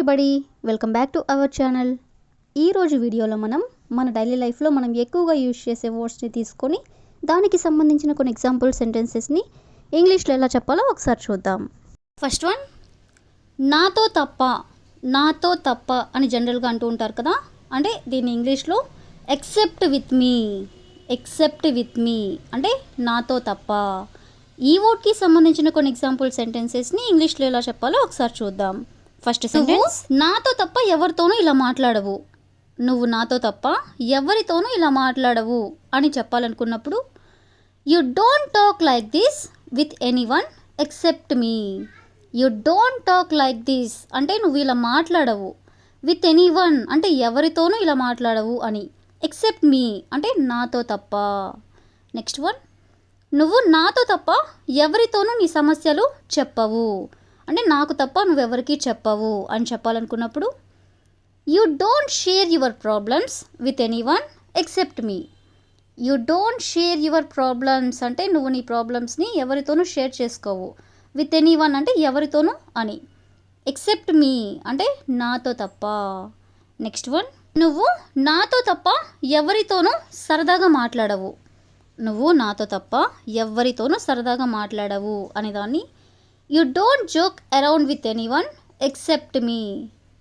Everybody, welcome back to our channel. ఈరోజు వీడియోలో మన డైలీ లైఫ్లో మనం ఎక్కువగా యూజ్ చేసే వర్డ్స్ని తీసుకొని దానికి సంబంధించిన కొన్ని ఎగ్జాంపుల్ సెంటెన్సెస్ని ఇంగ్లీష్లో ఎలా చెప్పాలో ఒకసారి చూద్దాం. ఫస్ట్ వన్, నాతో తప్ప అని జనరల్గా అంటూ ఉంటారు కదా, అంటే దీన్ని ఇంగ్లీష్లో ఎక్సెప్ట్ విత్ మీ అంటే నాతో తప్ప. ఈ వర్డ్కి సంబంధించిన కొన్ని ఎగ్జాంపుల్ సెంటెన్సెస్ని ఇంగ్లీష్లో ఎలా చెప్పాలో ఒకసారి చూద్దాం. ఫస్ట్ సెంటెన్స్, నాతో తప్ప ఎవరితోనూ ఇలా మాట్లాడవు. నువ్వు నాతో తప్ప ఎవరితోనూ ఇలా మాట్లాడవు అని చెప్పాలనుకున్నప్పుడు, you don't talk like this with anyone except me. You don't talk like this అంటే నువ్వు ఇలా మాట్లాడవు. విత్ ఎనీవన్ అంటే ఎవరితోనూ ఇలా మాట్లాడవు అని. ఎక్సెప్ట్ మీ అంటే నాతో తప్ప. నెక్స్ట్ వన్, నువ్వు నాతో తప్ప ఎవరితోనూ నీ సమస్యలు చెప్పవు. అంటే నాకు తప్ప నువ్వెవరికి చెప్పవు అని చెప్పాలనుకున్నప్పుడు, you don't share your problems with anyone except me. You don't share your problems అంటే నువ్వు నీ ప్రాబ్లమ్స్ని ఎవరితోనూ షేర్ చేసుకోవు. విత్ ఎనీవన్ అంటే ఎవరితోనూ అని. ఎక్సెప్ట్ మీ అంటే నాతో తప్ప. నెక్స్ట్ వన్, నువ్వు నాతో తప్ప ఎవరితోనూ సరదాగా మాట్లాడవు. నువ్వు నాతో తప్ప ఎవరితోనూ సరదాగా మాట్లాడవు అనేదాన్ని, you don't joke around with anyone except me.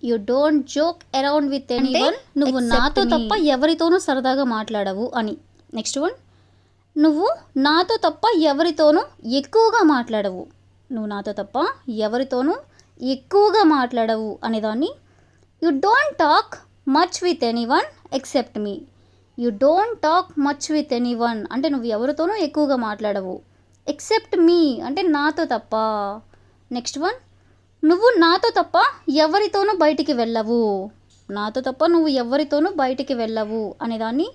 You don't joke around with anyone నువ్వు నాతో తప్ప ఎవరితోనూ సరదాగా మాట్లాడవు అని. నెక్స్ట్ వన్, నువ్వు నాతో తప్ప ఎవరితోనూ ఎక్కువగా మాట్లాడవు. నువ్వు నాతో తప్ప ఎవరితోనూ ఎక్కువగా మాట్లాడవు అనేదాన్ని, you don't talk much with anyone except me. You don't talk much with anyone అంటే నువ్వు ఎవరితోనూ ఎక్కువగా మాట్లాడవు. ఎక్సెప్ట్ మీ అంటే నాతో తప్ప. నెక్స్ట్ వన్, నువ్వు నాతో తప్ప ఎవరితోనూ బయటికి వెళ్ళవు. నాతో తప్ప నువ్వు ఎవరితోనూ బయటికి వెళ్ళవు అనేదాన్ని,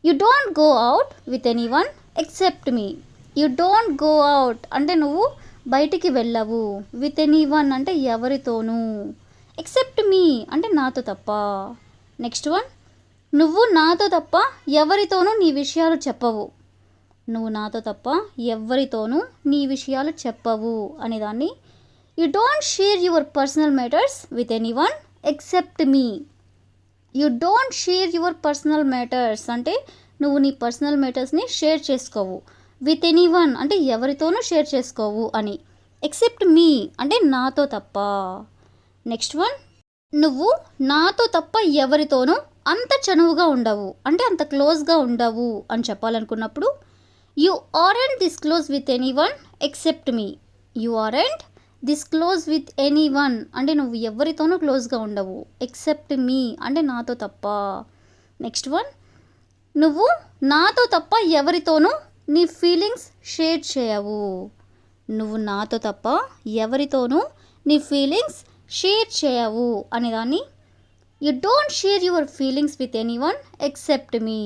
you don't go out with anyone except me. You don't go out అంటే నువ్వు బయటికి వెళ్ళవు. విత్ ఎనీవన్ అంటే ఎవరితోనూ. ఎక్సెప్ట్ మీ అంటే నాతో తప్ప. నెక్స్ట్ వన్, నువ్వు నాతో తప్ప ఎవరితోనూ నీ విషయాలు చెప్పవు. నువ్వు నాతో తప్ప ఎవరితోనూ నీ విషయాలు చెప్పవు అనేదాన్ని, you don't share your personal matters with anyone except me. You don't share your personal matters అంటే నువ్వు నీ పర్సనల్ మ్యాటర్స్ని షేర్ చేసుకోవు. విత్ ఎనీవన్ అంటే ఎవరితోనూ షేర్ చేసుకోవు అని. ఎక్సెప్ట్ మీ అంటే నాతో తప్ప. నెక్స్ట్ వన్, నువ్వు నాతో తప్ప ఎవరితోనూ అంత చనువుగా ఉండవు అంటే అంత క్లోజ్గా ఉండవు అని చెప్పాలనుకున్నప్పుడు, you aren't this close with anyone except me. You aren't this close with anyone అంటే నువ్వు ఎవరితోనూ క్లోజ్గా ఉండవు. ఎక్సెప్ట్ మీ అంటే నాతో తప్ప. నెక్స్ట్ వన్, నువ్వు నాతో తప్ప ఎవరితోనూ నీ ఫీలింగ్స్ షేర్ చేయవు. నువ్వు నాతో తప్ప ఎవరితోనూ నీ ఫీలింగ్స్ షేర్ చేయవు అనేదాన్ని, you don't share your feelings with anyone except me.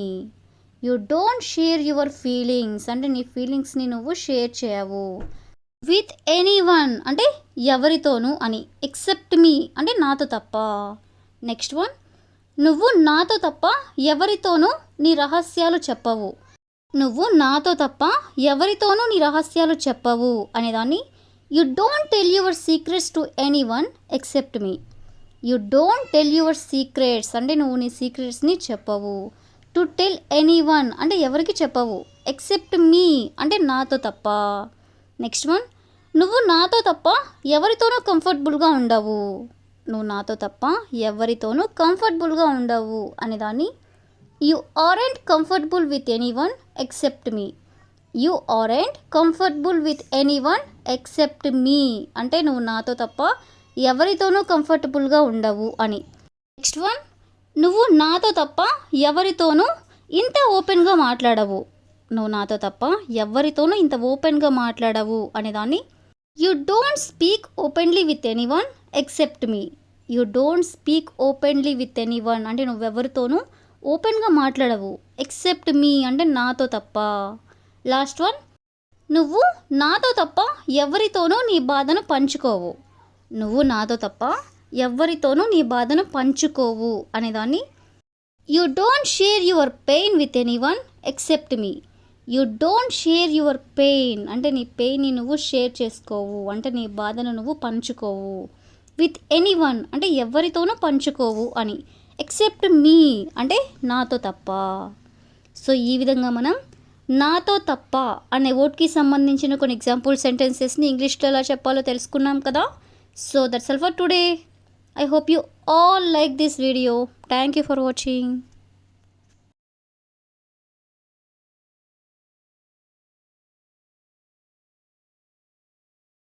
You don't share your feelings అంటే నీ ఫీలింగ్స్ని నువ్వు షేర్ చేయవు. విత్ ఎనీవన్ అంటే ఎవరితోనూ అని. ఎక్సెప్ట్ మీ అంటే నాతో తప్ప. నెక్స్ట్ వన్, నువ్వు నాతో తప్ప ఎవరితోనూ నీ రహస్యాలు చెప్పవు. నువ్వు నాతో తప్ప ఎవరితోనూ నీ రహస్యాలు చెప్పవు అనేదాన్ని, you don't tell your secrets to anyone except me. You don't tell your secrets అంటే నువ్వు నీ సీక్రెట్స్ని చెప్పవు. టు టెల్ ఎనీవన్ అంటే ఎవరికి చెప్పవు. ఎక్సెప్ట్ మీ అంటే నాతో తప్ప. నెక్స్ట్ వన్, నువ్వు నాతో తప్ప ఎవరితోనూ కంఫర్టబుల్గా ఉండవు. నువ్వు నాతో తప్ప ఎవరితోనూ కంఫర్టబుల్గా ఉండవు అనేదాన్ని, you aren't comfortable with anyone except me. You aren't comfortable with anyone except me అంటే నువ్వు నాతో తప్ప ఎవరితోనూ కంఫర్టబుల్గా ఉండవు అని. నెక్స్ట్ వన్, నువ్వు నాతో తప్ప ఎవరితోనూ ఇంత ఓపెన్గా మాట్లాడవు. నువ్వు నాతో తప్ప ఎవరితోనూ ఇంత ఓపెన్గా మాట్లాడవు అనేదాన్ని, you don't speak openly with anyone except me. You don't speak openly with anyone అంటే నువ్వెవరితోనూ ఓపెన్గా మాట్లాడవు. ఎక్సెప్ట్ మీ అంటే నాతో తప్ప. లాస్ట్ వన్, నువ్వు నాతో తప్ప ఎవరితోనూ నీ బాధను పంచుకోవు. నువ్వు నాతో తప్ప ఎవరితోనూ నీ బాధను పంచుకోవు అనేదాన్ని, you don't share your pain with anyone except me. You don't share your pain అంటే నీ పెయిన్ని నువ్వు షేర్ చేసుకోవు అంటే నీ బాధను నువ్వు పంచుకోవు. విత్ ఎనీవన్ అంటే ఎవరితోనూ పంచుకోవు అని. ఎక్సెప్ట్ మీ అంటే నాతో తప్ప. సో ఈ విధంగా మనం నాతో తప్ప అనే వర్డ్కి సంబంధించిన కొన్ని ఎగ్జాంపుల్ సెంటెన్సెస్ని ఇంగ్లీష్లో ఎలా చెప్పాలో తెలుసుకున్నాం కదా. So that's all for today. I hope you all like this video. Thank you for watching.